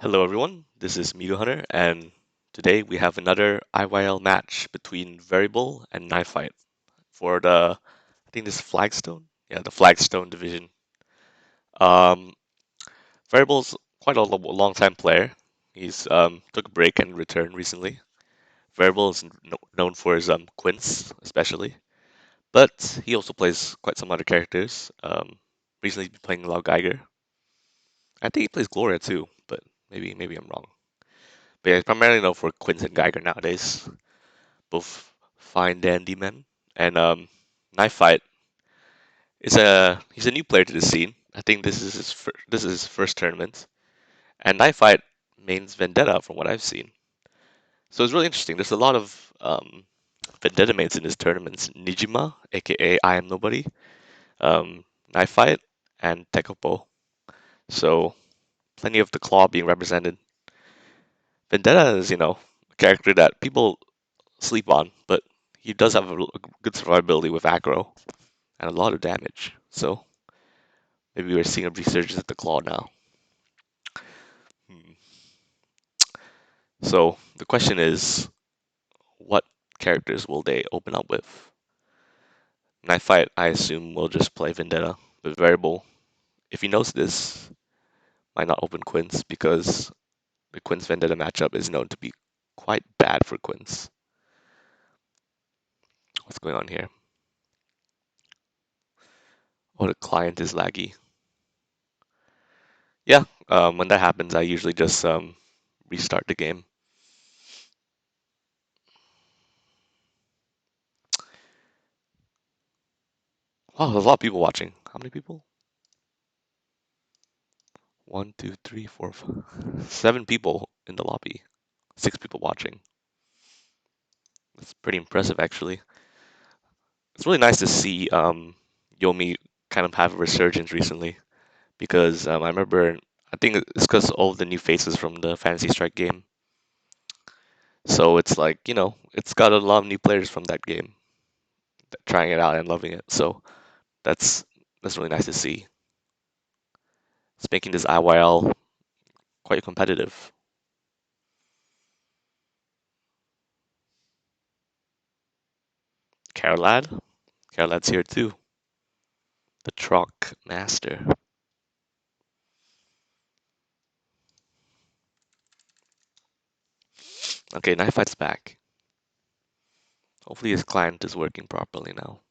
Hello everyone, this is Migo Hunter, and today we have another IYL match between Variable and Knifight for I think this is Flagstone? Yeah, the Flagstone division. Um, Variable's quite a long time player. He's took a break and returned recently. Variable is known for his quints, especially, but he also plays quite some other characters. Recently he's been playing Lao Geiger. I think he plays Gloria too, but maybe I'm wrong. But yeah, he's primarily known for quints and Geiger nowadays. Both fine dandy men. And Knife Fight is a he's a new player to the scene. I think this is his first tournament. And Knife Fight mains Vendetta from what I've seen. So it's really interesting. There's a lot of Vendetta mains in this tournament. Nijima, aka I Am Nobody, Knife Fight, and Tekopo. So plenty of the claw being represented. Vendetta is, a character that people sleep on, but he does have a good survivability with aggro and a lot of damage. So maybe we're seeing a resurgence of the claw now. Hmm. So the question is, what characters will they open up with? Knife Fight, I assume, will just play Vendetta with Variable. If he knows this, might not open Quince because the Quince Vendetta matchup is known to be quite bad for Quince. What's going on here? Oh, the client is laggy. Yeah, when that happens, I usually just restart the game. Wow, there's a lot of people watching. How many people? One, two, three, four, five. 7 people in the lobby. 6 people watching. That's pretty impressive, actually. It's really nice to see Yomi kind of have a resurgence recently because I remember, I think it's because all of the new faces from the Fantasy Strike game. So it's like, it's got a lot of new players from that game trying it out and loving it. So that's that's really nice to see. It's making this IYL quite competitive. Carolad? Carolad's here too. The Truck Master. Okay, Knife Fight's back. Hopefully his client is working properly now.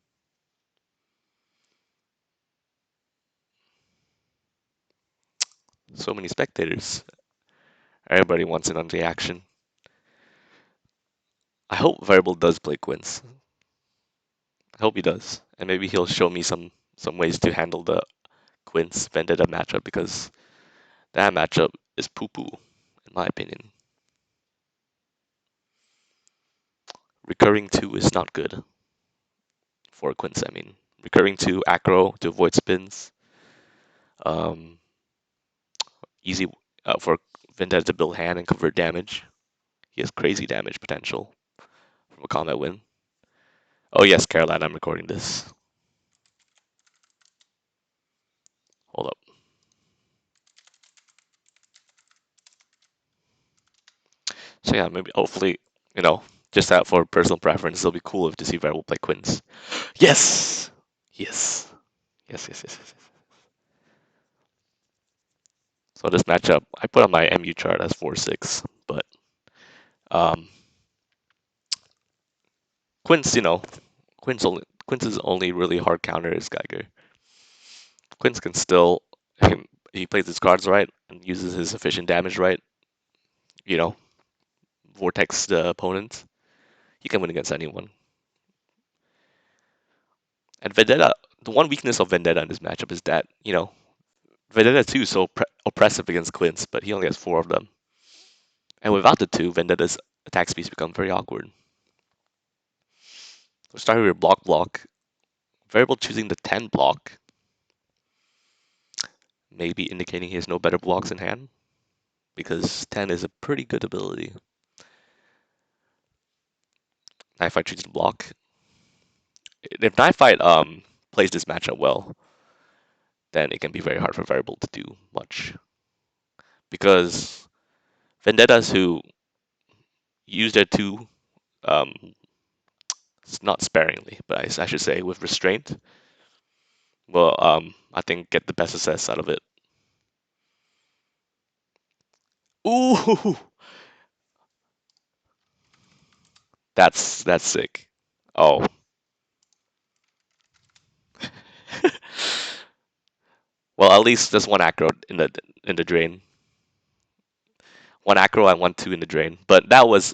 So many spectators. Everybody wants in on the action. I hope Variable does play Quince. I hope he does. And maybe he'll show me some ways to handle the Quince Vendetta matchup because that matchup is poo-poo, in my opinion. Recurring 2 is not good for Quince, I mean. Recurring 2 aggro to avoid spins. Um, easy for Vendetta to build hand and convert damage. He has crazy damage potential from a combat win. Oh yes, Caroline, I'm recording this. Hold up. So yeah, maybe hopefully, you know, just that for personal preference, it'll be cool if to see Variable play Quince. Yes! Yes. Yes. So this matchup, I put on my MU chart as 4-6, but um, Quince, Quince's only really hard counter is Geiger. Quince can still, he plays his cards right and uses his efficient damage right, you know, vortex the opponent. He can win against anyone. And Vendetta, the one weakness of Vendetta in this matchup is that, Vendetta 2 is so oppressive against Quince, but he only has 4 of them. And without the 2, Vendetta's attack speeds become very awkward. So starting with block, Variable choosing the 10 block, maybe indicating he has no better blocks in hand, because 10 is a pretty good ability. Knife Fight chooses block. If Knife Fight plays this matchup well, then it can be very hard for Variable to do much. Because Vendettas who use their two, um, not sparingly, but I should say with restraint, will, I think, get the best success out of it. Ooh, that's sick. Oh. Well, at least there's one acro in the drain. One acro and one two in the drain. But that was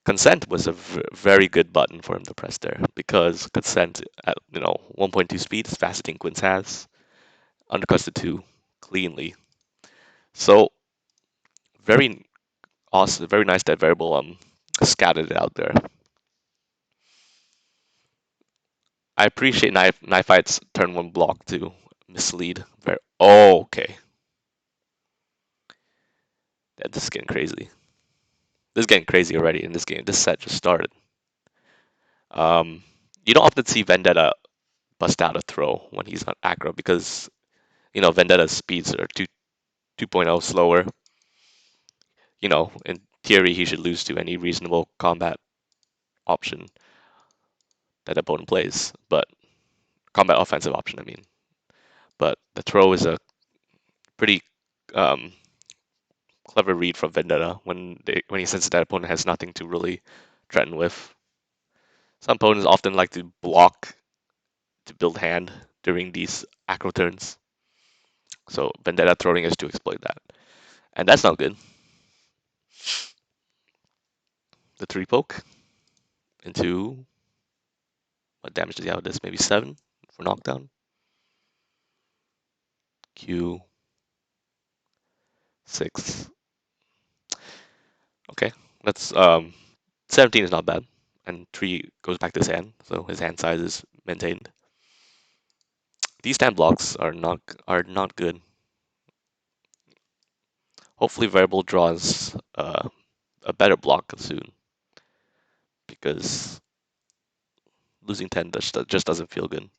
consent was a very good button for him to press there because consent at 1.2 speed is faster than Quince has. Undercuts the two cleanly. So very awesome, very nice that variable scattered it out there. I appreciate Knifeight's turn one block to mislead. Very okay. This is getting crazy. This is getting crazy already in this game. This set just started. Um, you don't often see Vendetta bust out a throw when he's on aggro because Vendetta's speeds are 2.0 slower. In theory, he should lose to any reasonable combat option that opponent plays, but combat offensive option, I mean. But the throw is a pretty um, clever read from Vendetta when he senses that opponent has nothing to really threaten with. Some opponents often like to block to build hand during these aggro turns, so Vendetta throwing is to exploit that, and that's not good. The three poke into what damage does he have with this? Maybe 7 for knockdown. Q 6. Okay, that's 17 is not bad, and 3 goes back to his hand, so his hand size is maintained. These 10 blocks are not good. Hopefully, variable draws a better block soon, because losing 10 just doesn't feel good.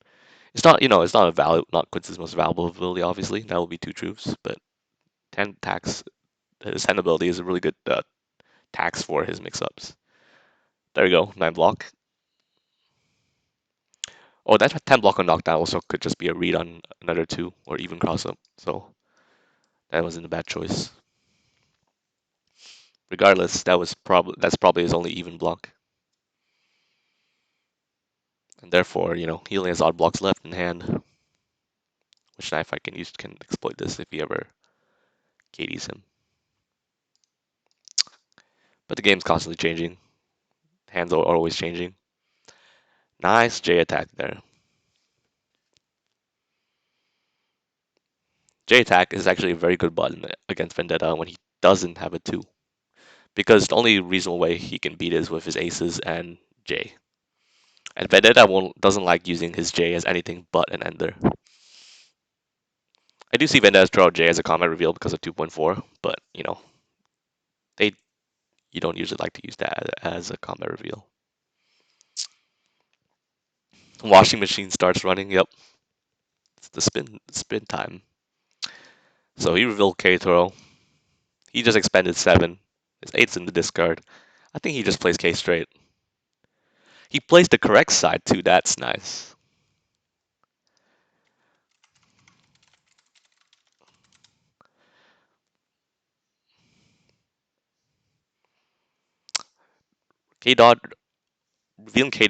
It's not a value, not Quincy's most valuable ability. Obviously, that will be 2 troops, but 10 tax his hand ability is a really good tax for his mix-ups. There we go, 9 block. Oh, that 10 block on knockdown also could just be a read on another 2 or even cross up. So that wasn't a bad choice. Regardless, that's probably his only even block. And therefore, he only has odd blocks left in hand, which Knifight can exploit this if he ever KDs him. But the game's constantly changing. Hands are always changing. Nice J attack there. J attack is actually a very good button against Vendetta when he doesn't have a 2. Because the only reasonable way he can beat is with his aces and J. And Vendetta doesn't like using his J as anything but an ender. I do see Vendetta's throw out J as a combat reveal because of 2.4, but they you don't usually like to use that as a combat reveal. Washing machine starts running. Yep, it's the spin time. So he revealed K throw. He just expended 7. His 8's in the discard. I think he just plays K straight. He plays the correct side too. That's nice. K dodge revealing K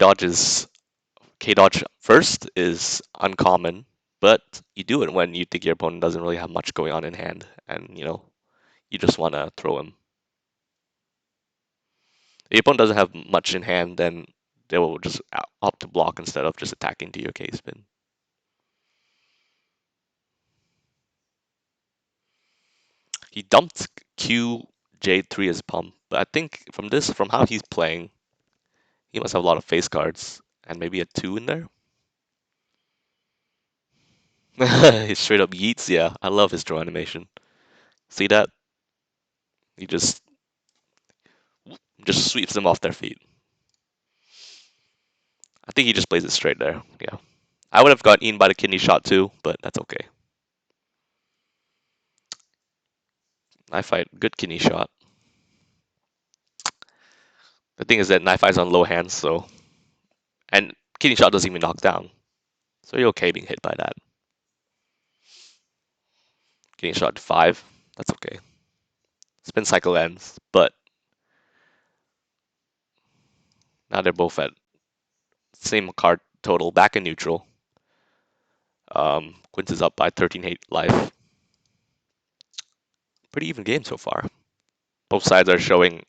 dodge first is uncommon, but you do it when you think your opponent doesn't really have much going on in hand, and you just want to throw him. If the opponent doesn't have much in hand, then they will just opt to block instead of just attacking to your K spin. He dumped Q J3 as pump, but I think from how he's playing, he must have a lot of face cards and maybe a 2 in there. He straight up yeets, yeah. I love his draw animation. See that? He just sweeps them off their feet. I think he just plays it straight there. Yeah. I would have got eaten by the kidney shot too, but that's okay. Knife good kidney shot. The thing is that Knife's on low hands, so and kidney shot doesn't even knock down, so you're okay being hit by that. Kidney shot to 5, that's okay. Spin cycle ends, but now they're both at same card total, back in neutral. Quince is up by 13-8 life. Pretty even game so far. Both sides are showing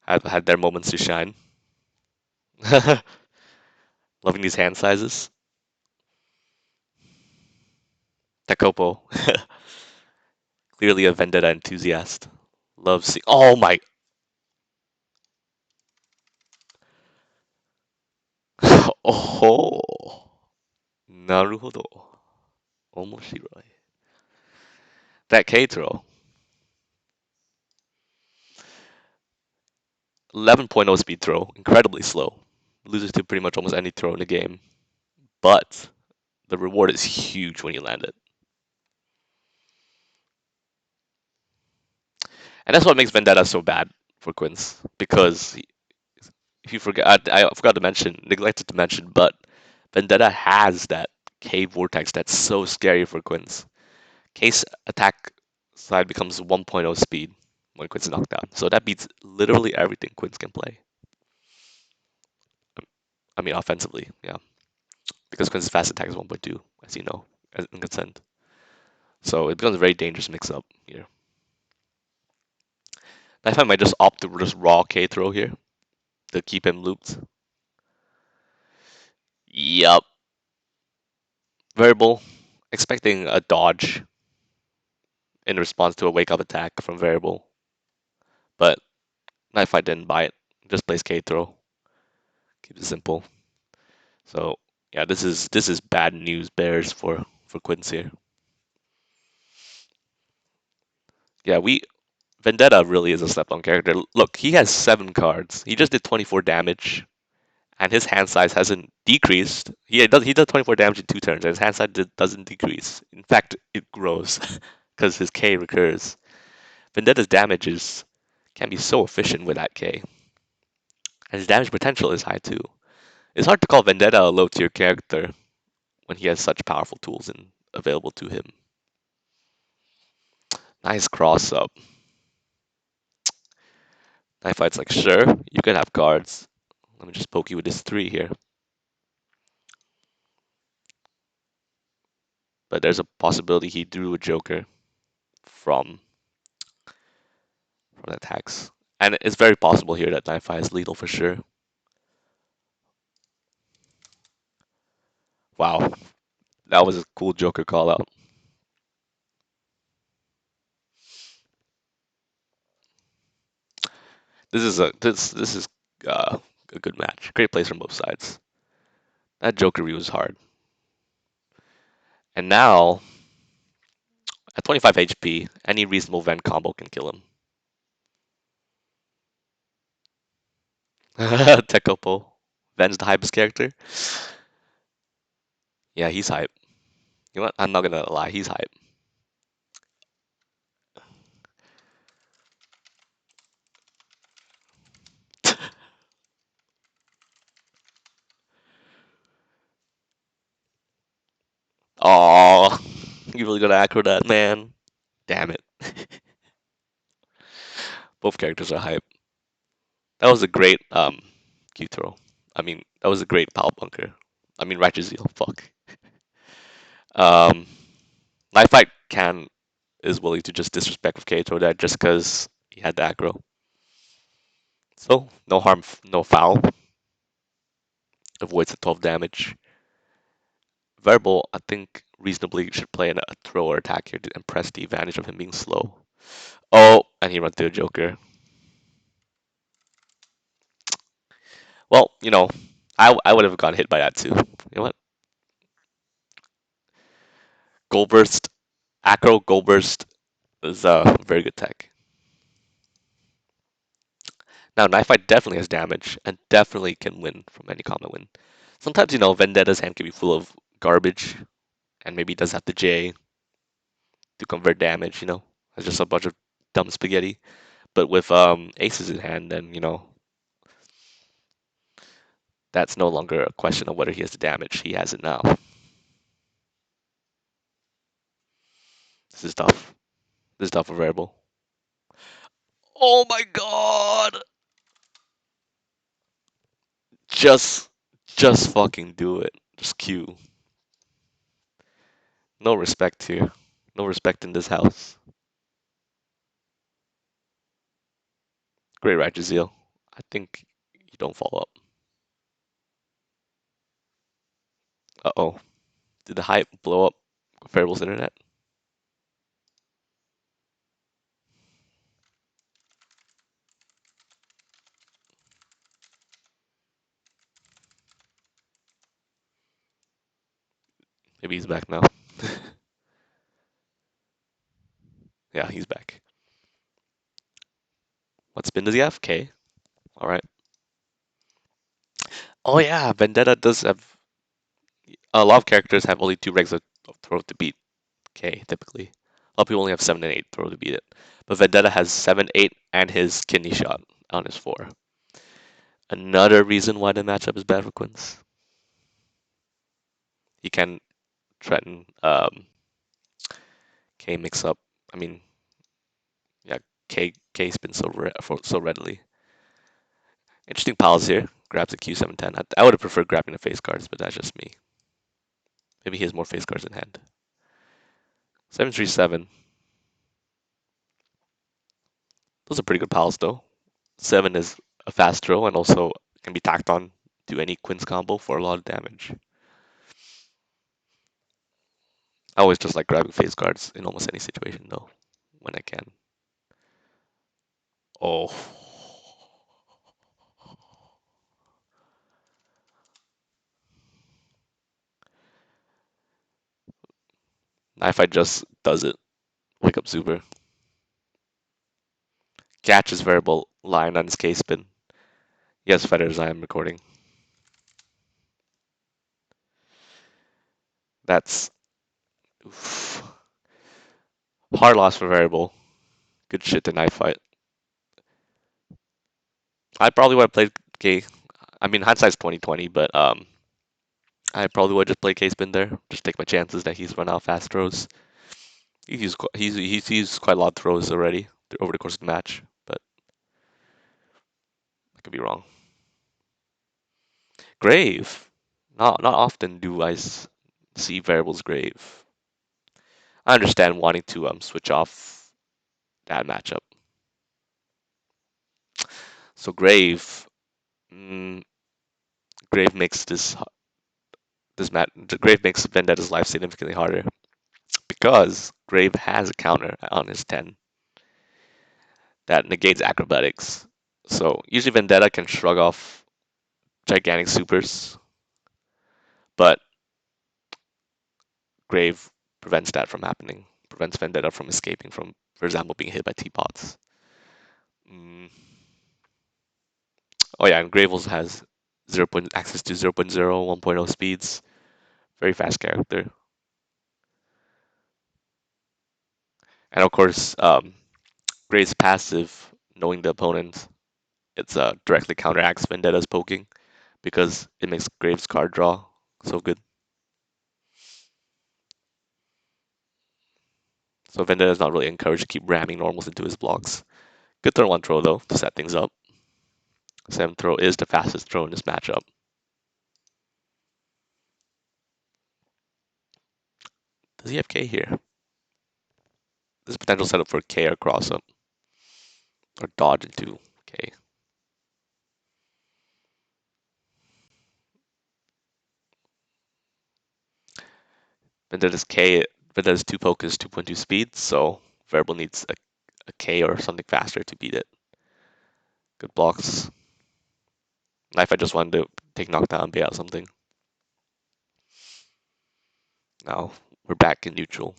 have had their moments to shine. Loving these hand sizes. Tekopo, clearly a Vendetta enthusiast. Loves see. Oh my! Oh, naruhodo. Omoshiroi. That K throw. 11.0 speed throw, incredibly slow. Loses to pretty much almost any throw in the game. But the reward is huge when you land it. And that's what makes Vendetta so bad for Quince. Because if you forgot, I forgot to mention, neglected to mention, but Vendetta has that K vortex that's so scary for Quince. K's attack side becomes 1.0 speed when Quince is knocked down. So that beats literally everything Quince can play. I mean, offensively, yeah. Because Quince's fast attack is 1.2, as you know, in consent. So it becomes a very dangerous mix-up here. I might just opt to just raw K throw here to keep him looped. Yup. Variable, expecting a dodge in response to a wake-up attack from Variable. But Knifight didn't buy it. Just plays K throw. Keeps it simple. So yeah, this is bad news bears for Quince here. Yeah, we Vendetta really is a slept-on character. Look, he has 7 cards. He just did 24 damage, and his hand size hasn't decreased. He does 24 damage in 2 turns, and his hand size doesn't decrease. In fact, it grows because his K recurs. Vendetta's damage can be so efficient with that K, and his damage potential is high too. It's hard to call Vendetta a low tier character when he has such powerful tools available to him. Nice cross up. Knifeight's like, sure, you can have cards. Let me just poke you with this 3 here. But there's a possibility he drew a Joker from attacks. And it's very possible here that Knifefight is lethal for sure. Wow, that was a cool Joker call out. This is a good match. Great plays from both sides. That Joker review was hard. And now, at 25 HP, any reasonable Ven combo can kill him. Tekopo. Ven's the hypest character. Yeah, he's hype. You know what? I'm not gonna lie, he's hype. Oh, you really gonna aggro that, man? Damn it. Both characters are hype. That was a great Q throw. I mean, that was a great power bunker. I mean, Righteous Zeal. Fuck. Um, Life Fight can is willing to just disrespect with K throw that just because he had the aggro. So no harm, no foul. Avoids the 12 damage. Verbal, I think reasonably should play a throw or attack here to impress the advantage of him being slow. Oh, and he runs through a Joker. Well, I would have gotten hit by that too. You know what? Goldburst, Acro Goldburst is a very good tech. Now, Knifight definitely has damage and definitely can win from any common win. Sometimes, Vendetta's hand can be full of garbage and maybe does have the J to convert damage, It's just a bunch of dumb spaghetti. But with aces in hand, then that's no longer a question of whether he has the damage. He has it now. This is tough. This is tough for variable. Oh my god! Just, just fucking do it. Just Q. No respect here. No respect in this house. Great right, Jazeel. I think you don't follow up. Uh-oh. Did the hype blow up Variable's internet? Maybe he's back now. Yeah, he's back. What spin does he have? K. Alright. Oh yeah, Vendetta does have... A lot of characters have only two regs of throw to beat K, typically. A lot of people only have 7 and 8 throw to beat it. But Vendetta has 7, 8, and his kidney shot on his 4. Another reason why the matchup is bad for Quince. He can threaten K mix up. I mean, yeah, K spins so readily. Interesting piles here. Grabs a Q710. I would have preferred grabbing the face cards, but that's just me. Maybe he has more face cards in hand. 737. Those are pretty good piles though. 7 is a fast throw and also can be tacked on to any Quince combo for a lot of damage. I always just like grabbing face cards in almost any situation though, when I can. Oh. Knifight just does it. Wake up super. Catch is variable line on his K spin. Yes, feathers, I am recording. That's oof. Hard loss for variable. Good shit to Knifight. I probably would have played K. I mean, hindsight's 2020, but I probably would just play K spin there. Just take my chances that he's run out fast throws. He's used quite a lot of throws already over the course of the match, but I could be wrong. Grave. Not often do I see variables grave. I understand wanting to switch off that matchup. So Grave, mm, Grave makes Grave makes Vendetta's life significantly harder because Grave has a counter on his 10 that negates acrobatics. So usually Vendetta can shrug off gigantic supers, but Grave prevents that from happening. Prevents Vendetta from escaping from, for example, being hit by teapots. Mm. Oh yeah, and Grave also has access to 0.0, 1.0 speeds. Very fast character. And of course, Grave's passive, knowing the opponent, it's directly counteracts Vendetta's poking because it makes Grave's card draw so good. So Vendetta is not really encouraged to keep ramming normals into his blocks. Good turn 1 throw though to set things up. 7th throw is the fastest throw in this matchup. Does he have K here? This is potential setup for K or cross up. Or dodge into K. Vendetta's K, Vendetta's 2 poke is 2.2 speed, so Variable needs a K or something faster to beat it. Good blocks. Knife, I just wanted to take knockdown and bait out something. Now we're back in neutral.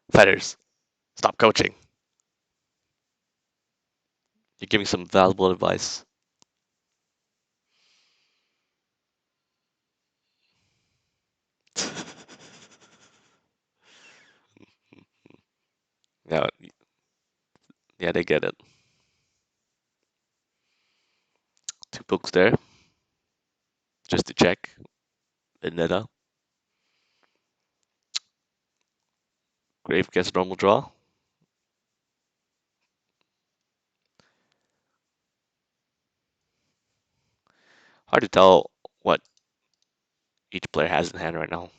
Fighters, stop coaching. You're giving some valuable advice. Yeah, yeah, they get it. Two pokes there, just to check. Vendetta. Grave gets normal draw. Hard to tell what each player has in hand right now.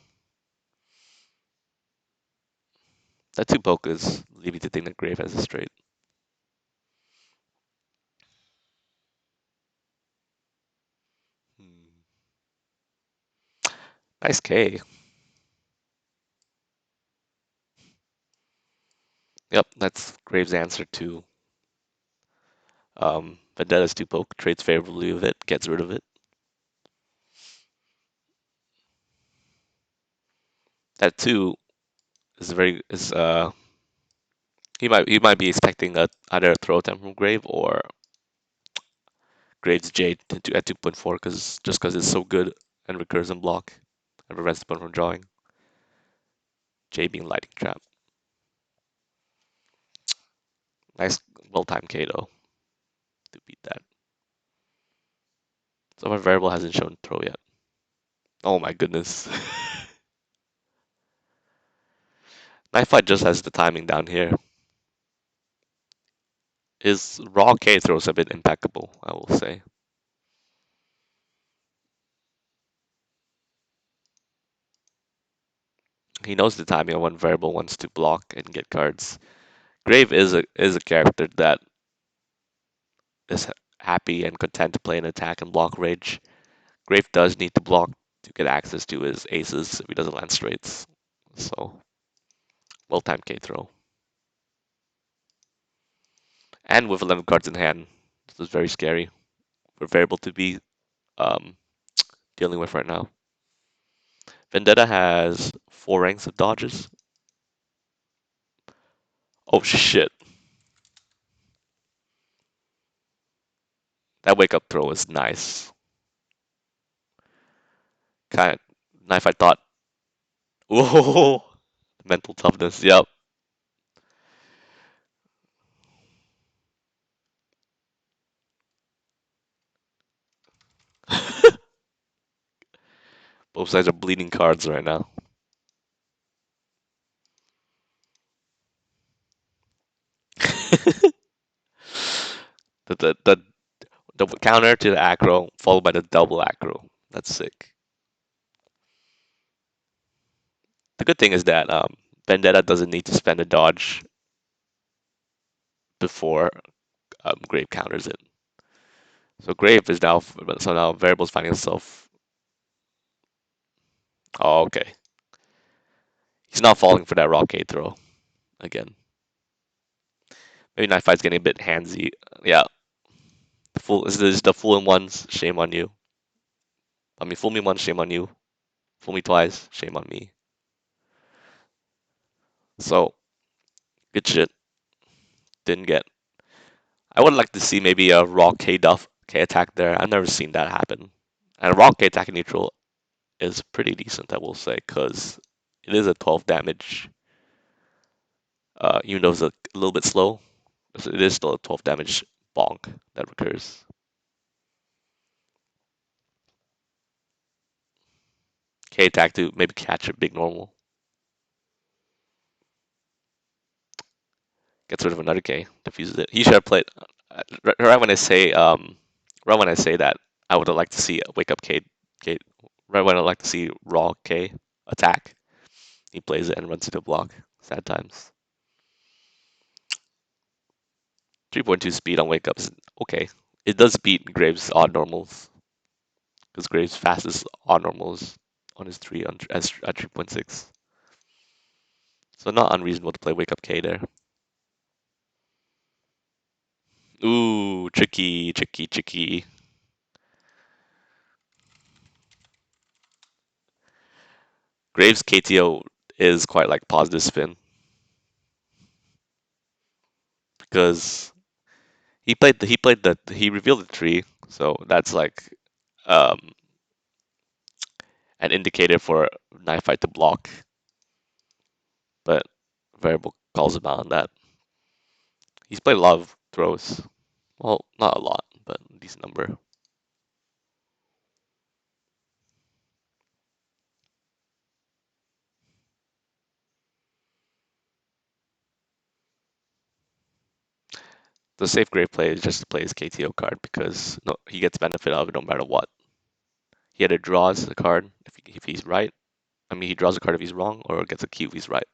That two poke is leaving to think that Grave has a straight. Hmm. Nice K. Yep, that's Grave's answer to Vendetta's two poke. Trades favorably with it, gets rid of it. That two is very is he might be expecting either a throw attempt from Grave or Graves Jade at 2.4 because it's so good and recurs in block and prevents the opponent from drawing. J being Lightning Trap. Nice well-timed K though to beat that. So my variable hasn't shown throw yet. Oh my goodness. Knifight just has the timing down here. His raw K throws have been impeccable, I will say. He knows the timing of when variable wants to block and get cards. Grave is a character that is happy and content to play an attack and block rage. Grave does need to block to get access to his aces if he doesn't land straights. So, well timed K throw. And with 11 cards in hand, this is very scary. We're variable to be um, dealing with right now. Vendetta has 4 ranks of dodges. Oh shit. That wake up throw is nice. Kind of knife I thought. Whoa. Mental toughness. Yep. Both sides are bleeding cards right now. the, the the counter to the acro followed by the double acro. That's sick. The good thing is that Vendetta doesn't need to spend a dodge before Grave counters it. So Grave is now variable's finding itself. Oh, okay. He's not falling for that rock K throw again. Maybe Knife Fight's getting a bit handsy. Yeah, fool is this the fool in ones? Shame on you. I mean, fool me once, shame on you. Fool me twice, shame on me. So good shit. Didn't get. I would like to see maybe a raw K Duff K attack there. I've never seen that happen. And a raw K attack in neutral is pretty decent, I will say, because it is a 12 damage. Even though it's a little bit slow, it is still a 12 damage bonk that recurs. K attack to maybe catch a big normal. Gets rid of another K, diffuses it. He should have played right when I say that I would like to see a wake up K right when I like to see raw K attack. He plays it and runs into a block. Sad times. 3.2 speed on wake ups. Okay. It does beat Graves' odd normals. Because Graves' fastest odd normals on his 3 at 3.6. So not unreasonable to play wake up K there. Ooh, tricky, tricky, tricky. Graves' KTO is quite like positive spin because he revealed the tree, so that's like um, an indicator for knife fight to block, but variable calls him out on that. He's played a lot of throws. Well, not a lot, but a decent number. The safe grave play is just to play his KTO card because no, he gets benefit of it no matter what. He either draws the card if he's right. I mean, he draws a card if he's wrong, or gets a Q if he's right.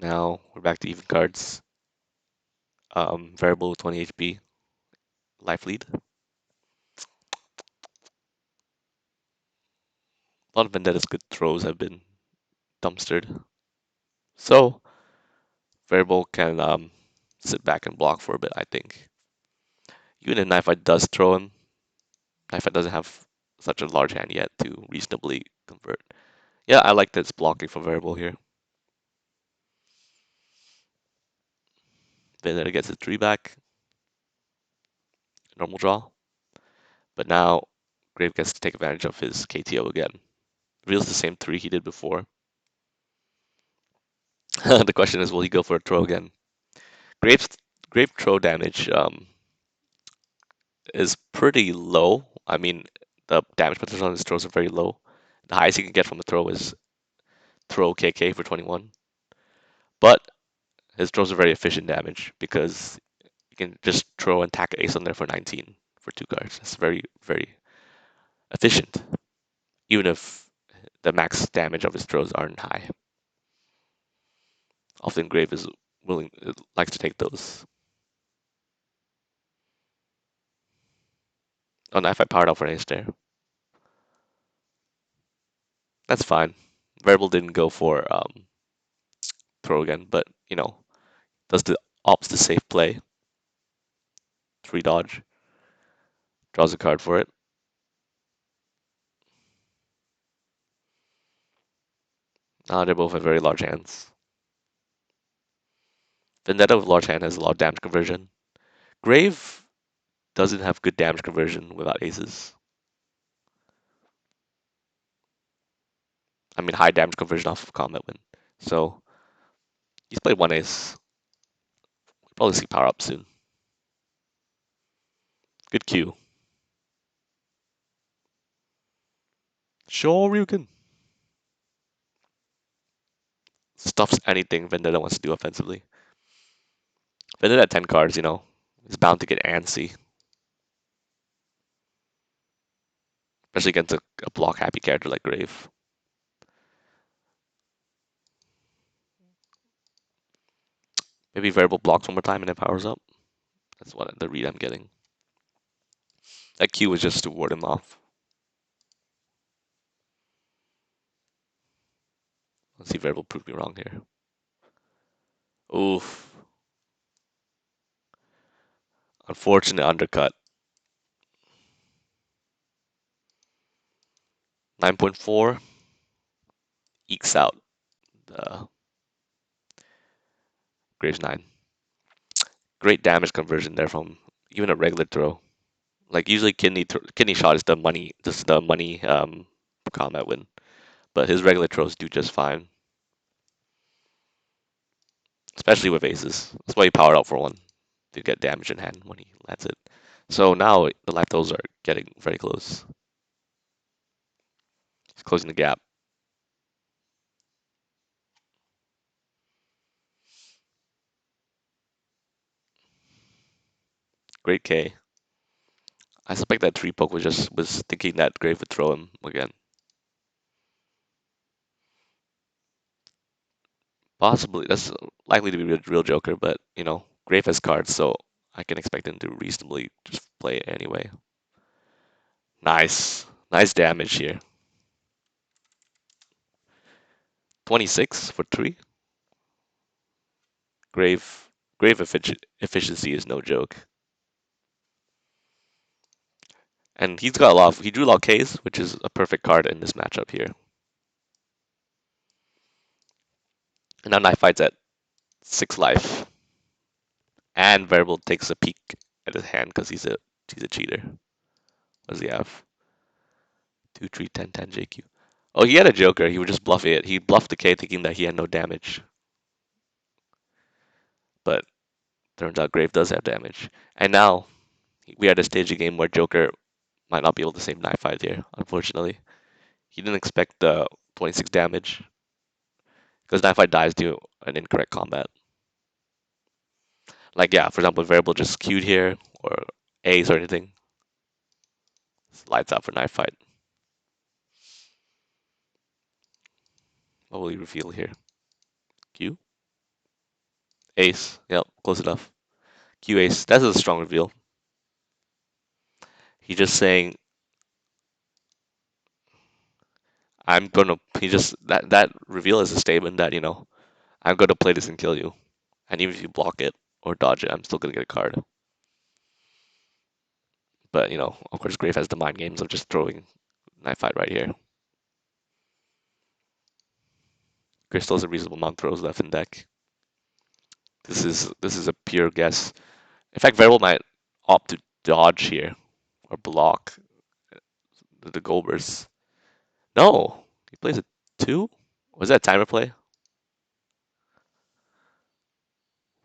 Now we're back to even cards. Variable 20 HP, life lead. A lot of Vendetta's good throws have been dumpstered. So variable can sit back and block for a bit, I think. Even if Knifight does throw him, Knifight doesn't have such a large hand yet to reasonably convert. Yeah, I like that it's blocking for variable here. Vendetta gets a 3 back, normal draw. But now Grave gets to take advantage of his KTO again. Reveals the same 3 he did before. The question is, will he go for a throw again? Grave's Grave throw damage is pretty low. I mean, the damage potential on his throws are very low. The highest he can get from a throw is throw KK for 21. But his throws are very efficient damage because you can just throw and tack ace on there for 19 for 2 cards. It's very, very efficient, even if the max damage of his throws aren't high. Often Grave is willing, likes to take those. Oh, now if I powered out for an ace there, that's fine. Variable didn't go for throw again, but you know, does the opts the safe play. 3 dodge, draws a card for it. Now they both have very large hands. Vendetta with large hand has a lot of damage conversion. Grave doesn't have good damage conversion without aces. I mean, high damage conversion off of combat win. So he's played 1 ace. We'll probably see power up soon. Good Q. Shoryuken. Stuffs anything Vendetta wants to do offensively. Vendetta at 10 cards, you know, is bound to get antsy. Especially against a block happy character like Grave. Maybe variable blocks one more time and then powers up. That's what the read I'm getting. That Q was just to ward him off. Let's see if variable proved me wrong here. Oof. Unfortunate undercut. 9.4 ekes out the Graves 9. Great damage conversion there from even a regular throw. Like usually kidney shot is the money, just the money combat win, but his regular throws do just fine, especially with aces. That's why he powered out for 1 to get damage in hand when he lands it. So now the leftovers are getting very close. He's closing the gap. Great K. I suspect that 3 poke was thinking that Grave would throw him again. Possibly. That's likely to be real Joker, but you know, Grave has cards, so I can expect him to reasonably just play it anyway. Nice. Nice damage here. 26 for 3. Grave Grave efficiency is no joke. And he drew a lot of Ks, which is a perfect card in this matchup here. And now Knifeight's at 6 life. And Variable takes a peek at his hand because he's a cheater. What does he have? 2, 3, 10, 10 JQ. Oh, he had a Joker. He would just bluff it. He bluffed the K thinking that he had no damage. But turns out Grave does have damage. And now we had a stage of game where Joker might not be able to save Knifight here, unfortunately. He didn't expect the 26 damage because Knifight dies due an incorrect combat. Like, yeah, for example, variable just queued here or Ace or anything. Lights out for Knifight. What will he reveal here? Q? Ace. Yep, close enough. Q Ace. That's a strong reveal. He's just saying, I'm gonna. He just that reveal is a statement that I'm gonna play this and kill you, and even if you block it or dodge it, I'm still gonna get a card. But of course, Grave has the mind games of just throwing Knife Fight right here. Crystal has a reasonable amount of throws left in deck. This is a pure guess. In fact, Variable might opt to dodge here or block the Goldburst. No, he plays a two. Was that timer play?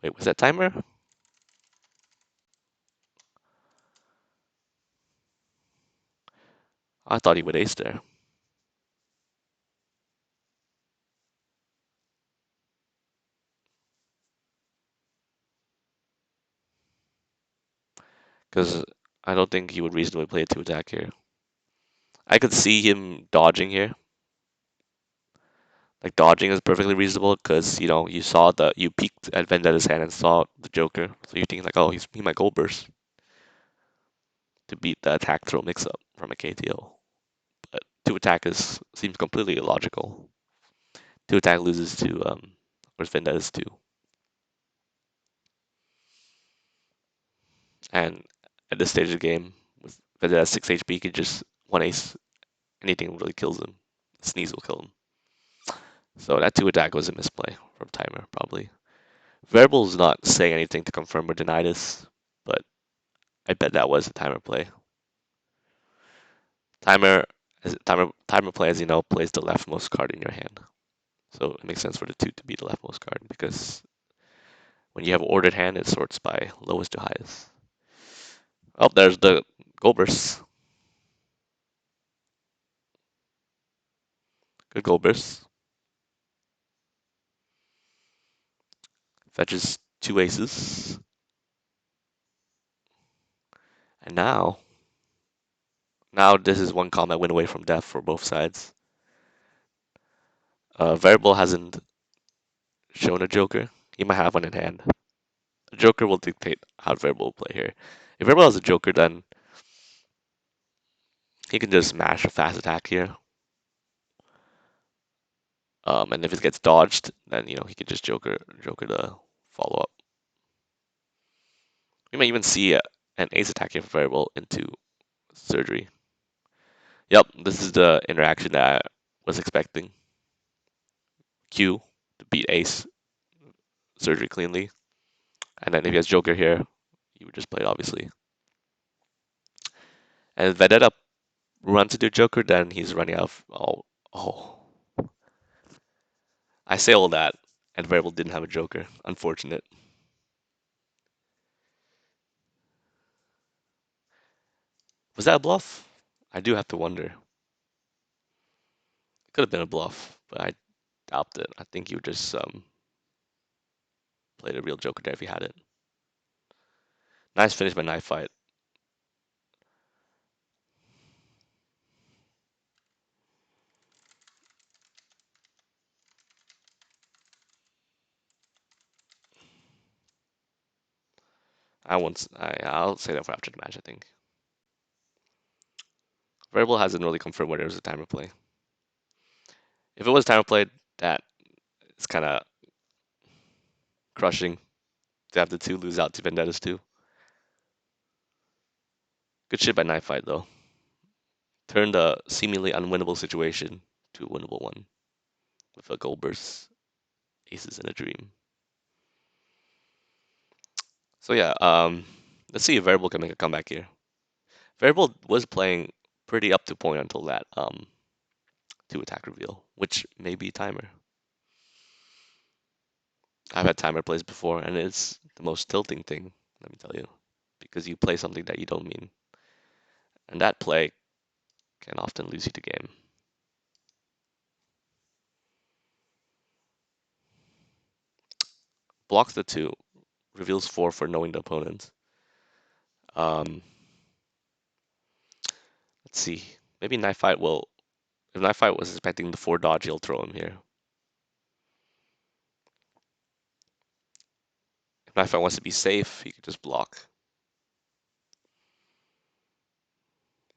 Wait, was that timer? I thought he would ace there. Because I don't think he would reasonably play a two attack here. I could see him dodging here. Like dodging is perfectly reasonable because you peeked at Vendetta's hand and saw the Joker, so you're thinking like, oh, he might go burst to beat the attack throw mix up from a KTO. But two attack seems completely illogical. Two attack loses to of course Vendetta's two, and at this stage of the game with Vendetta's 6 HP, he could just one ace anything really kills him. Sneeze will kill him. So that two attack was a misplay from timer probably. Variable's not saying anything to confirm or deny this, but I bet that was a timer play. Timer play, as you know, plays the leftmost card in your hand. So it makes sense for the two to be the leftmost card because when you have ordered hand, it sorts by lowest to highest. Oh, there's the Goldburst. Good Goldburst. Fetches two aces. And now this is one combat win away from death for both sides. Variable hasn't shown a Joker. He might have one in hand. A Joker will dictate how Variable will play here. If Variable has a Joker, then he can just mash a fast attack here. And if it gets dodged, then he could just Joker the follow up. We might even see an ace attack here for Variable into surgery. Yep, this is the interaction that I was expecting. Q to beat ace surgery cleanly. And then if he has Joker here, you would just play it obviously. And if Vendetta runs into Joker, then he's running out of oh. I say all that, and Variable didn't have a Joker. Unfortunate. Was that a bluff? I do have to wonder. It could have been a bluff, but I doubt it. I think you just played a real Joker there if you had it. Nice finish by Knifight. I'll say that for after the match, I think. Variable hasn't really confirmed whether it was a timer play. If it was a timer play, that is kind of crushing to have the two lose out to Vendetta's two. Good shit by Knifight though. Turned a seemingly unwinnable situation to a winnable one with a Goldburst, aces in a dream. So yeah, let's see if Variable can make a comeback here. Variable was playing pretty up to point until that two attack reveal, which may be timer. I've had timer plays before, and it's the most tilting thing, let me tell you, because you play something that you don't mean, and that play can often lose you the game. Blocks the two, reveals four for knowing the opponent. Um, let's see. Maybe Knifight will. If Knifight was expecting the four dodge, he'll throw him here. If Knifight wants to be safe, he could just block.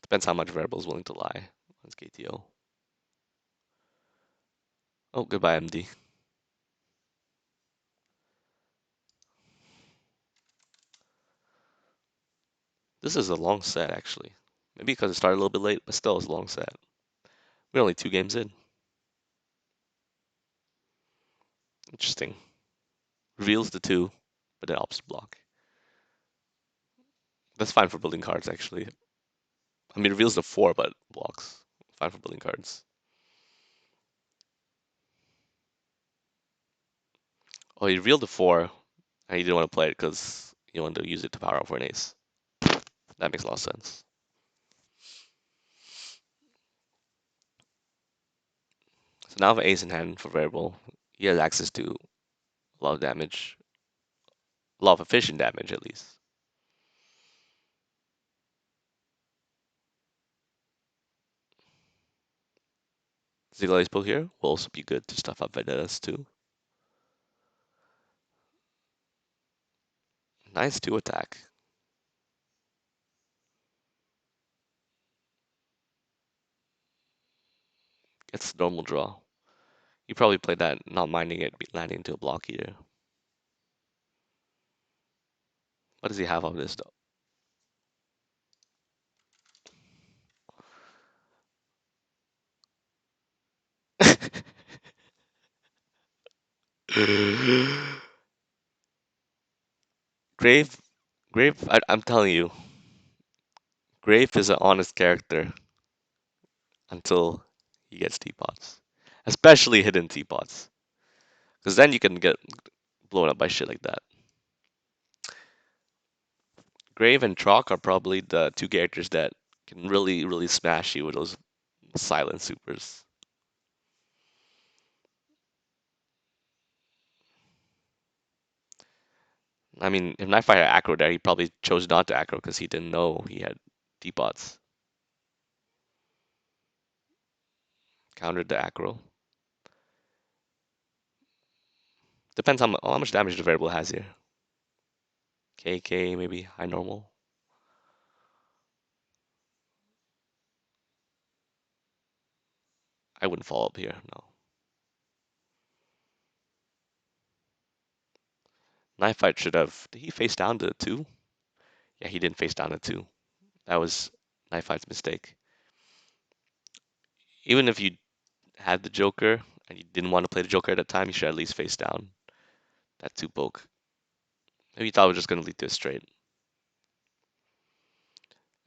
Depends how much Variable is willing to lie. That's KTO. Oh, goodbye, MD. This is a long set, actually. Maybe because it started a little bit late, but still, it's a long set. We're only 2 games in. Interesting. Reveals the two, but then opts block. That's fine for building cards, actually. I mean, reveals the four, but blocks. Fine for building cards. Oh, he revealed the four, and he didn't want to play it because he wanted to use it to power up for an ace. That makes a lot of sense. So now I have an ace in hand for variable. He has access to a lot of damage, a lot of efficient damage at least. Zigali's pull here will also be good to stuff up vendettas too. Nice 2 attack. It's normal draw. You probably played that not minding it landing into a block here. What does he have on this though? Grave, Grave, I'm telling you, Grave is an honest character until he gets teapots. Especially hidden teapots. Because then you can get blown up by shit like that. Grave and Trock are probably the two characters that can really, really smash you with those silent supers. I mean, if Knife had aggro there, he probably chose not to aggro because he didn't know he had teapots. Countered the aggro. Depends how much damage the variable has here. KK, maybe high normal. I wouldn't follow up here, no. Knife fight should have. Did he face down to 2? Yeah, he didn't face down to 2. That was Knife fight's mistake. Even if you had the Joker and you didn't want to play the Joker at that time, you should at least face down that 2 poke. Maybe you thought it was just going to lead to a straight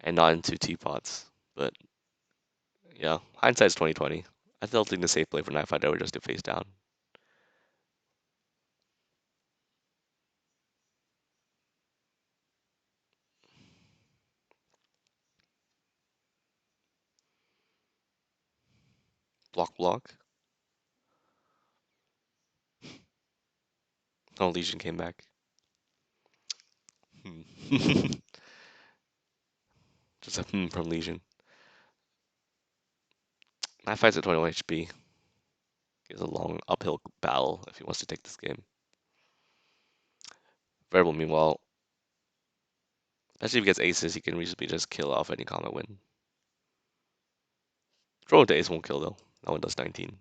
and not into teapots. But yeah, hindsight's 2020. I still think the safe play for Knife fight was just to face down. Block, block. Oh, Legion came back. Just a from Legion. Knife fight's at 21 HP. He has a long uphill battle if he wants to take this game. Variable, meanwhile, especially if he gets aces, he can reasonably just kill off any combat win. Throw into ace won't kill though. That one does 19.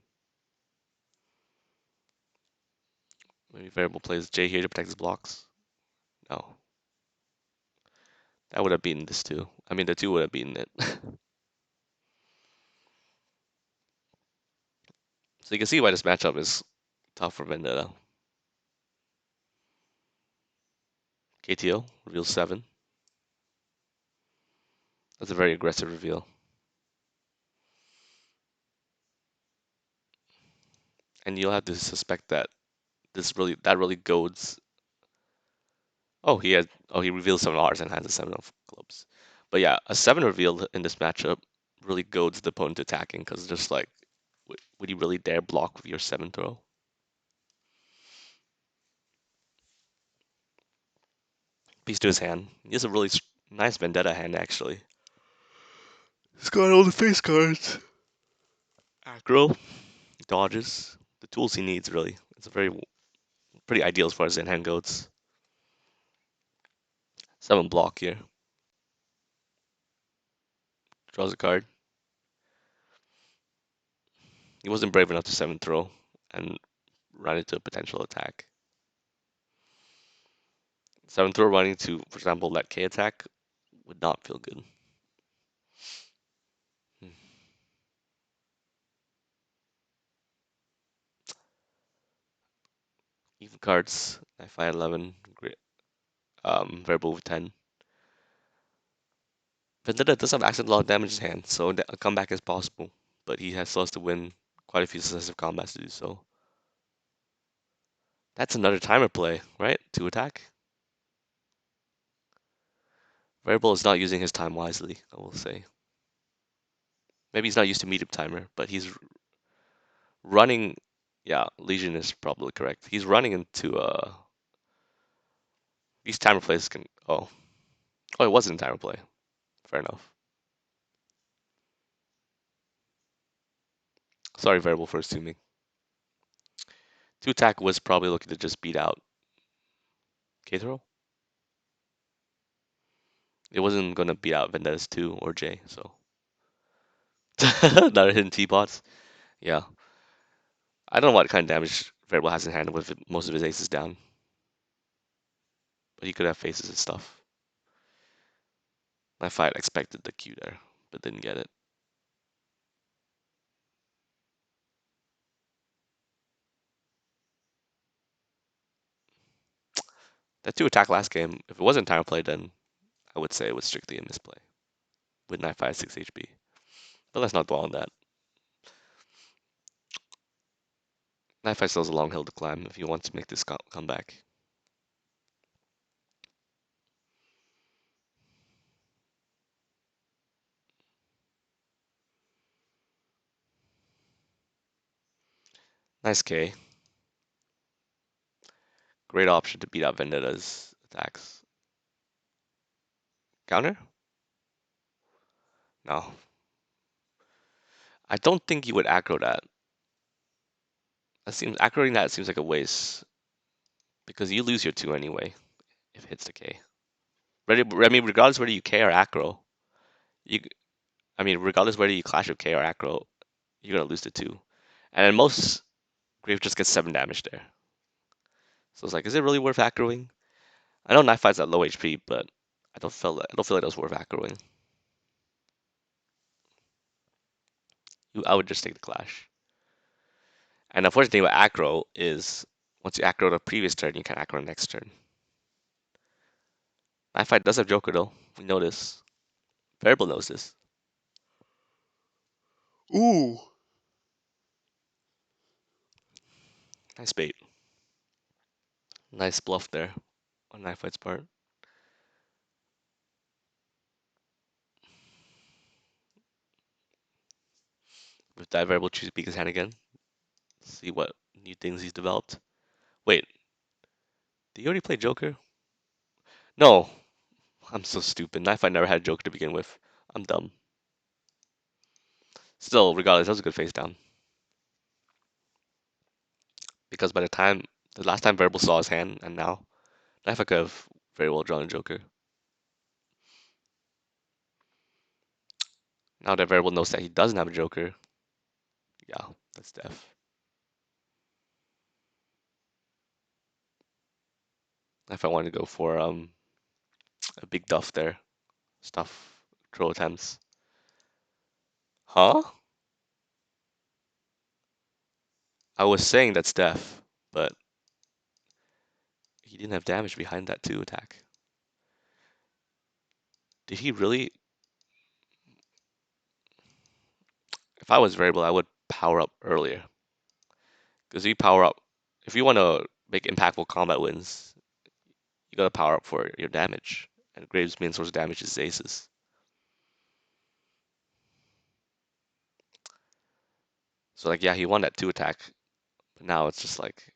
Maybe variable plays J here to protect his blocks. No. That would have beaten this too. I mean, the 2 would have beaten it. So you can see why this matchup is tough for Vendetta. KTO, reveal 7. That's a very aggressive reveal. and you'll have to suspect that that really goads. Oh, he reveals 7 Rs and has a 7 of clubs. But yeah, a 7 reveal in this matchup really goads the opponent to attacking because just like, would he really dare block with your 7 throw? Piece to his hand. He has a really nice vendetta hand actually. He's got all the face cards. Aggro, dodges, the tools he needs really. It's a pretty ideal as far as in hand goes. 7 block here. Draws a card. He wasn't brave enough to 7 throw and run into a potential attack. 7 throw running to, for example, let K attack would not feel good. Hmm. Even cards, Knifight 11, great. Variable with 10. Vendetta does have access to a lot of damage in his hand, so a comeback is possible, but he still has to win quite a few successive combats to do so. That's another timer play, right? To attack. Variable is not using his time wisely, I will say. Maybe he's not used to medium timer, but he's running. Yeah, Legion is probably correct. He's running into these timer plays can. Oh, it wasn't a timer play. Fair enough. Sorry, Variable, for assuming. To attack was probably looking to just beat out K throw. It wasn't gonna beat out Vendetta's 2 or J, so. Not hidden T-pots. Yeah. I don't know what kind of damage Variable has in hand with most of his aces down. But he could have faces and stuff. My fight expected the Q there, but didn't get it. That 2 attack last game, if it wasn't timer play, then I would say it was strictly a misplay with knife 5 6 HP. But let's not dwell on that. Knife 5 still has a long hill to climb if he wants to make this comeback. Nice K. Great option to beat out Vendetta's attacks. Counter? No. I don't think you would aggro that. Aggroing that seems like a waste. Because you lose your 2 anyway, if it hits the K. I mean, regardless whether you K or aggro, you regardless whether you clash with K or aggro, you're gonna lose the 2. And then most Grave just gets 7 damage there. So it's like, is it really worth aggroing? I know Knife Fight's at low HP, but I don't feel like that was worth aggroing. I would just take the clash. And unfortunately, what aggro is once you aggro the previous turn, you can aggro the next turn. Knife Fight does have Joker though. We know this. Variable knows this. Ooh. Nice bait. Nice bluff there on Knife Fight's part. With that variable, choose Beacon's hand again. See what new things he's developed. Wait, did he already play Joker? No. I'm so stupid. Knife Fight never had Joker to begin with. I'm dumb. Still, regardless, that was a good face down. Because by the last time Variable saw his hand, and now, Knife Fight could have very well drawn a Joker. Now that Variable knows that he doesn't have a Joker, yeah, that's def. If I want to go for a big duff there, stuff, throw attempts. Huh? I was saying that's def, but he didn't have damage behind that 2 attack. Did he really? If I was Variable, I would power up earlier. Because you power up, if you want to make impactful combat wins, you gotta power up for your damage. And Graves' main source of damage is aces. So like, yeah, he won that 2 attack, but now it's just like,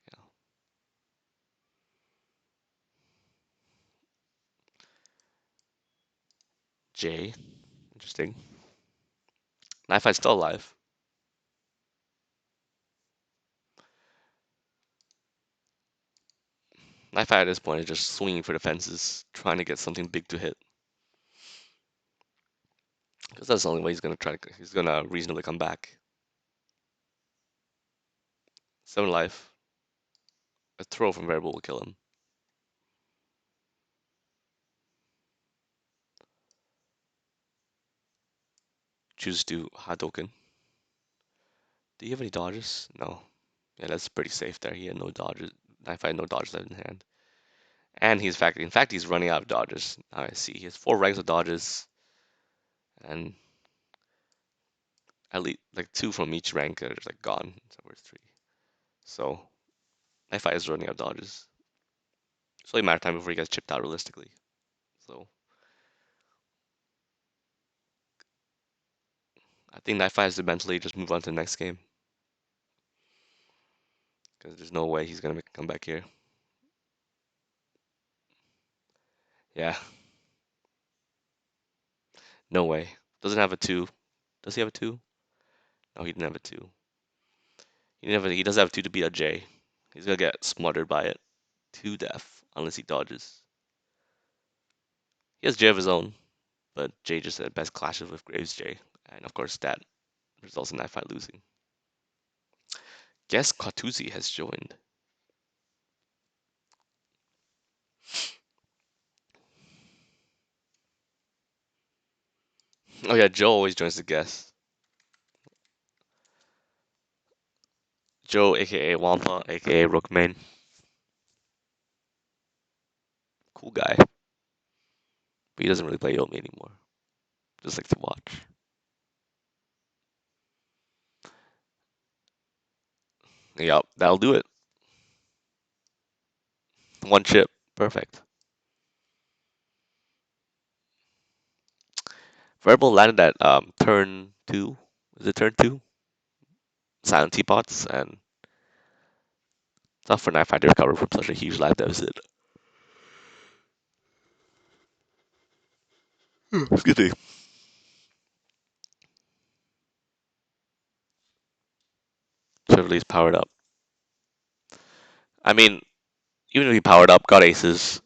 J. Interesting. Knifeight's still alive. Knifefight at this point is just swinging for the fences, trying to get something big to hit. Because that's the only way he's gonna reasonably come back. 7 life. A throw from variable will kill him. Choose to Hadoken. Do you have any dodges? No. Yeah, that's pretty safe there. He had no dodges. Knifefight had no dodges left in hand. And in fact, he's running out of dodges. Now I see. He has 4 ranks of dodges, and at least like 2 from each rank are just like gone. So we're 3. So Knifight is running out of dodges. It's only a matter of time before he gets chipped out realistically. So I think Knifight has to mentally just move on to the next game. Because there's no way he's gonna make a comeback here. Yeah, no way. Doesn't have a 2. Does he have a 2? No, he didn't have a 2. He doesn't have a 2 to beat a J. He's gonna get smothered by it to death unless he dodges. He has J of his own, but J just at best clashes with Graves J. And of course that results in Knifight losing. Guess Katuzi has joined. Oh yeah, Joe always joins the guest. Joe, aka Wampa, aka Rookman. Cool guy. But he doesn't really play Yomi anymore. Just like to watch. Yep, that'll do it. 1 chip. Perfect. Verbal landed at turn 2. Is it turn 2? Silent teapots, and tough for Knife to recover from such a huge life deficit. Excuse me. Should have at least powered up. I mean, even if he powered up, got aces,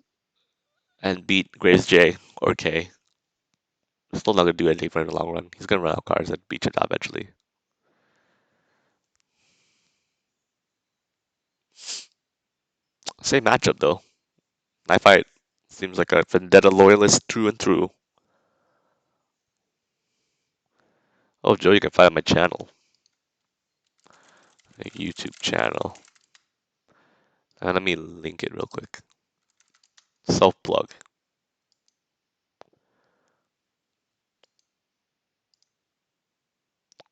and beat Graves J or K, still not gonna do anything for him in the long run. He's gonna run out cards that beat you down eventually. Same matchup though. Knife seems like a vendetta loyalist through and through. Oh, Joe, you can find my channel, my YouTube channel. And let me link it real quick. Self plug.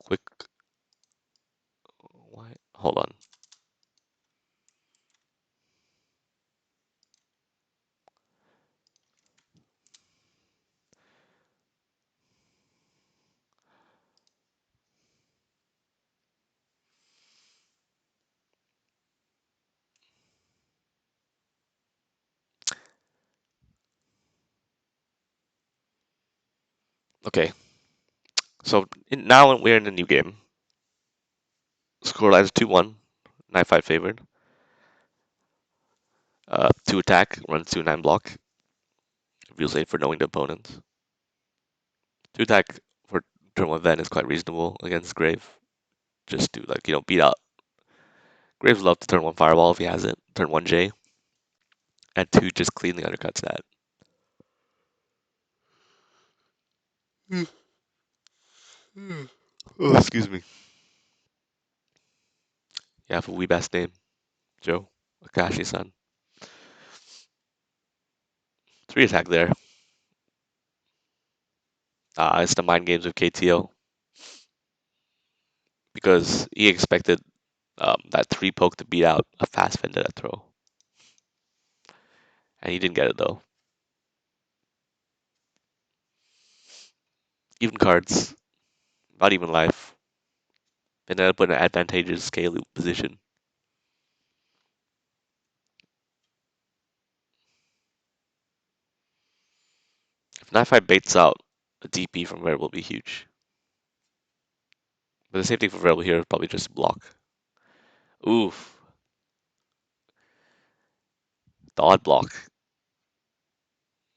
Quick. Why? Hold on. Okay. So now we're in a new game. Scoreline is 2-1. Knife favored. 2 attack, runs 2-9 block. Feels late for knowing the opponent. 2 attack for turn 1 Ven is quite reasonable against Grave. Just to like, beat out. Graves love to turn 1 Fireball if he has it. Turn 1 J. And 2 just cleanly undercuts that. Oh, excuse me. You have a wee best name. Joe. Akashi-san. 3 attack there. It's the mind games of KTO. Because he expected that 3 poke to beat out a fast Vendetta throw. And he didn't get it though. Even cards, not even life. Vendetta put in an advantageous scale position. If Knifight baits out a DP from Rare will be huge. But the same thing for Rebel here, probably just block. Oof. The odd block.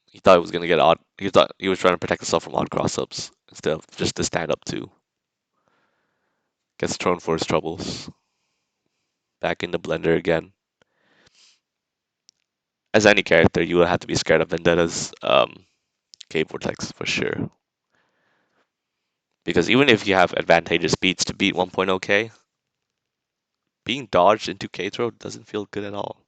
He thought he was gonna get odd. He thought he was trying to protect himself from odd cross ups instead of just to stand up to. Gets thrown for his troubles. Back in the blender again. As any character, you will have to be scared of Vendetta's Cave Vortex for sure. Because even if you have advantageous speeds to beat 1.0k, being dodged into K throw doesn't feel good at all.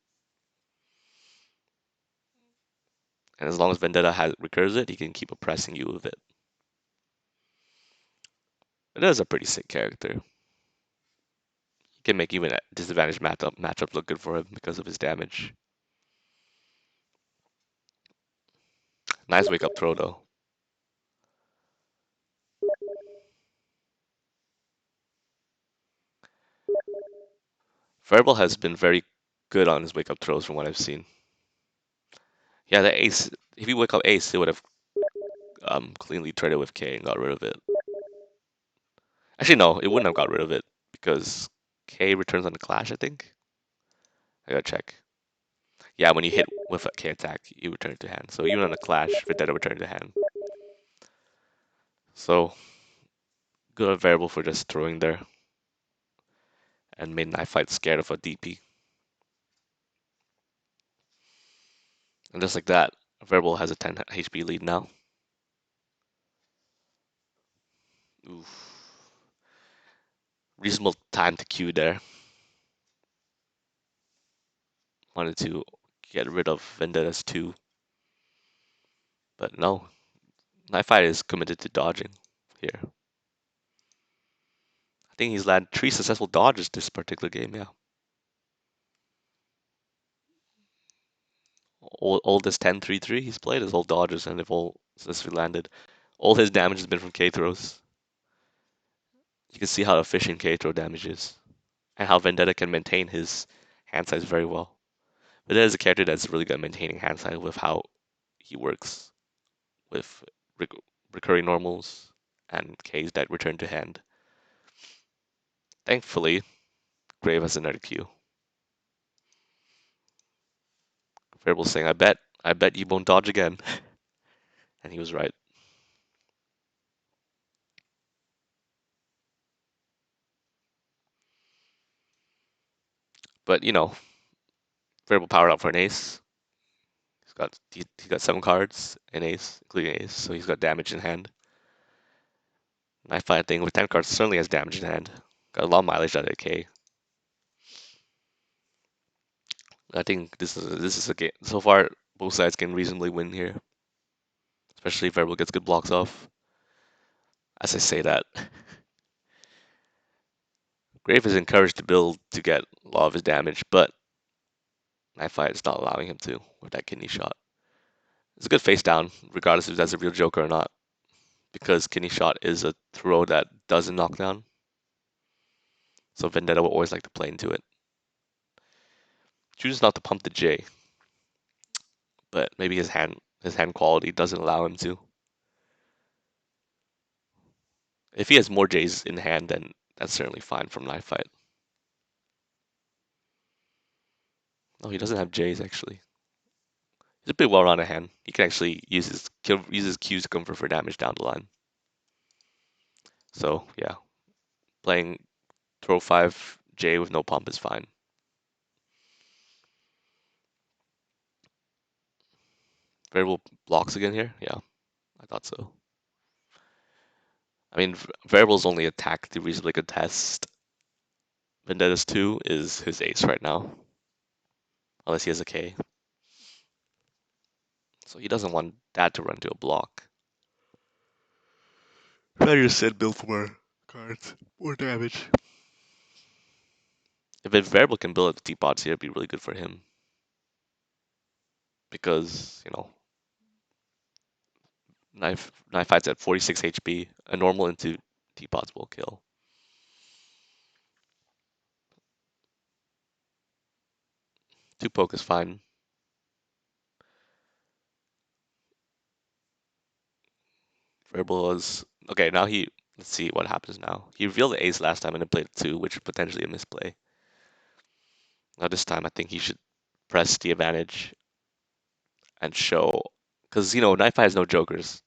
And as long as Vendetta recurs it, he can keep oppressing you with it. It is a pretty sick character. He can make even a disadvantaged matchup look good for him because of his damage. Nice wake up throw though. Verbal has been very good on his wake up throws from what I've seen. Yeah, the ace. If he wake up ace, he would have cleanly traded with K and got rid of it. Actually, no, it wouldn't have got rid of it because K returns on the clash. I think. I gotta check. Yeah, when you hit with a K attack, you return it to hand. So even on the clash, Vendetta return to hand. So good variable for just throwing there and made Knifight scared of a DP. And just like that, Verbal has a 10 HP lead now. Oof. Reasonable time to queue there. Wanted to get rid of Vendetta's 2. But no, Knifight is committed to dodging here. I think he's landed 3 successful dodges this particular game, yeah. All this 10-3-3 he's played is all dodges, and they've all successfully landed. All his damage has been from K throws. You can see how efficient K throw damage is, and how Vendetta can maintain his hand size very well. Vendetta is a character that's really good at maintaining hand size with how he works with recurring normals and K's that return to hand. Thankfully, Grave has another Q. Variable saying, I bet you won't dodge again. And he was right. But you know, Variable powered up for an ace. He's got 7 cards in ace, including ace, so he's got damage in hand. Knife fight thing with 10 cards certainly has damage in hand. Got a lot of mileage out of K. I think this is a game. So far, both sides can reasonably win here, especially if Variable gets good blocks off. As I say that, Grave is encouraged to build to get a lot of his damage, but Knife fight is not allowing him to with that kidney shot. It's a good face down, regardless if that's a real Joker or not, because kidney shot is a throw that doesn't knock down. So Vendetta will always like to play into it. Chooses not to pump the J, but maybe his hand quality doesn't allow him to. If he has more J's in hand, then that's certainly fine from Knife Fight. No, he doesn't have J's actually. He's a bit well-rounded hand. He can actually use his Qs to convert for damage down the line. So yeah, playing throw 5 J with no pump is fine. Variable blocks again here? Yeah, I thought so. I mean, Variable's only attack to reasonably contest Vendetta's 2 is his ace right now. Unless he has a K. So he doesn't want that to run to a block. Better just build for more cards, more damage. If a variable can build up teapots here, it'd be really good for him because knife fights at 46 HP. A normal into teapots will kill. Two poke is fine. Variable is okay. Now let's see what happens now. He revealed the ace last time and then played a two, which is potentially a misplay. Now this time I think he should press the advantage and show, because knife fight has no jokers.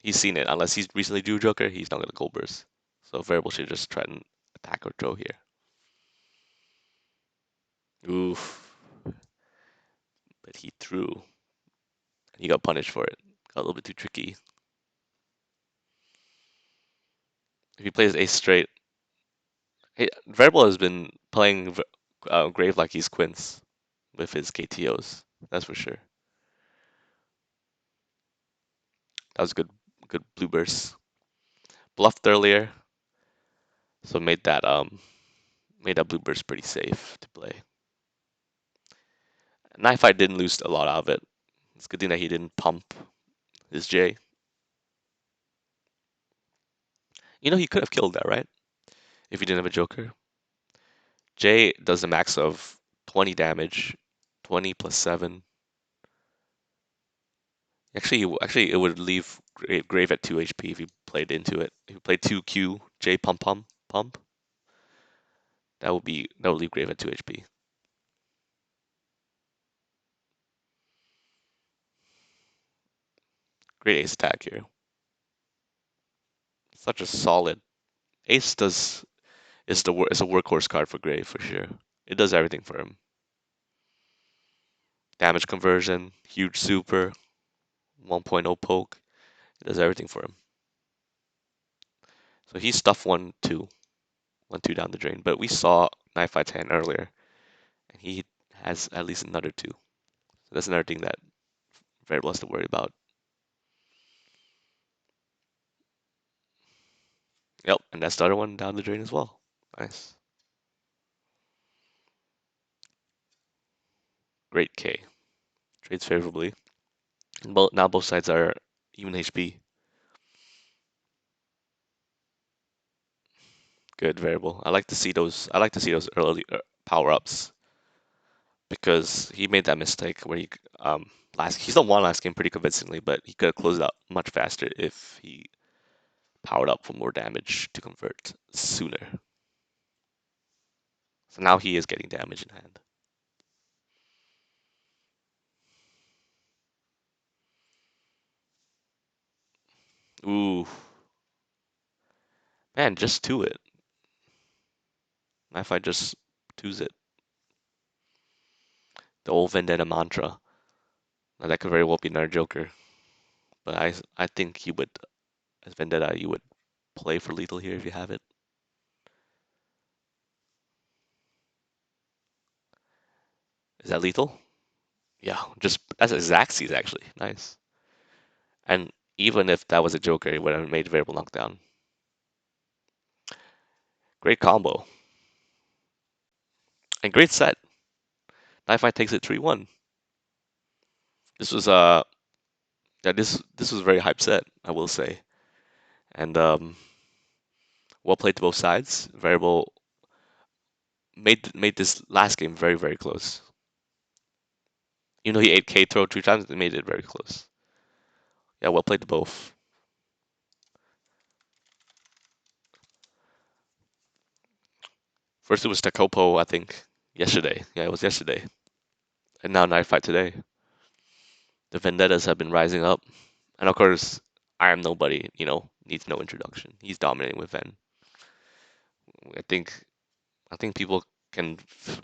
He's seen it. Unless he's recently drew Joker, he's not gonna gold burst. So variable should just try and attack or throw here. Oof. But he threw. He got punished for it. Got a little bit too tricky. If he plays ace straight, hey, variable has been playing grave like he's quints with his KTOs. That's for sure. That was a good blue burst. Bluffed earlier, so made that blue burst pretty safe to play. Knife didn't lose a lot out of it. It's a good thing that he didn't pump his J. He could have killed that, right? If he didn't have a Joker. J does a max of 20 damage, 20 plus 7. Actually, it would leave Grave at 2 HP if you played into it. If you played 2 Q, J pump, that would leave Grave at 2 HP. Great ace attack here. Such a solid ace is a workhorse card for Grave for sure. It does everything for him. Damage conversion, huge super, 1.0 poke. It does everything for him. So he stuffed 1-2 down the drain. But we saw Knife Fight's hand earlier, and he has at least another two. So that's another thing that Variable has to worry about. Yep, and that's the other one down the drain as well. Nice. Great K. Trades favorably. And now both sides are even HP. Good variable. I like to see those early power ups because he made that mistake where he still won last game pretty convincingly, but he could have closed out much faster if he powered up for more damage to convert sooner. So now he is getting damage in hand. Ooh, man, just to it. If I just twos it, the old Vendetta mantra. Now, that could very well be another Joker, but I think you would, as Vendetta, you would play for lethal here if you have it. Is that lethal? Yeah, just that's a Xaxes actually. Nice. And even if that was a Joker, it would have made variable knockdown. Great combo. And great set. Knife takes it 3-1. This was yeah, this was a very hype set, I will say. And well played to both sides. Variable made this last game very, very close. Even though he ate K throw 3 times, they made it very close. Yeah, well played to both. First it was Takopo, I think, yesterday. Yeah, it was yesterday. And now Knife Fight today. The Vendettas have been rising up. And of course, I Am Nobody, needs no introduction. He's dominating with Ven. I think I think people can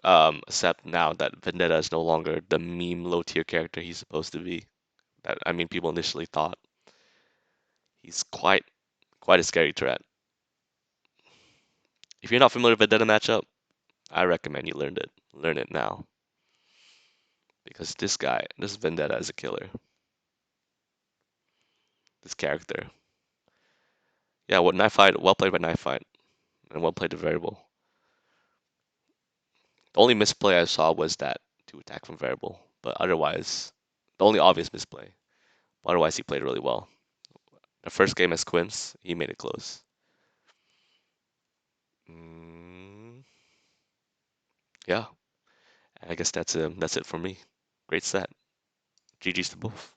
accept now that Vendetta is no longer the meme low tier character he's supposed to be. People initially thought he's quite a scary threat. If you're not familiar with Vendetta matchup, I recommend you learn it now, because this Vendetta is a killer. This character, yeah. What Knife Fight, well played by Knife Fight, and well played the variable. The only misplay I saw was that two attack from variable, but otherwise, the only obvious misplay. But otherwise, he played really well. The first game as Quince, he made it close. Mm, yeah, I guess that's it for me. Great set. GG's to both.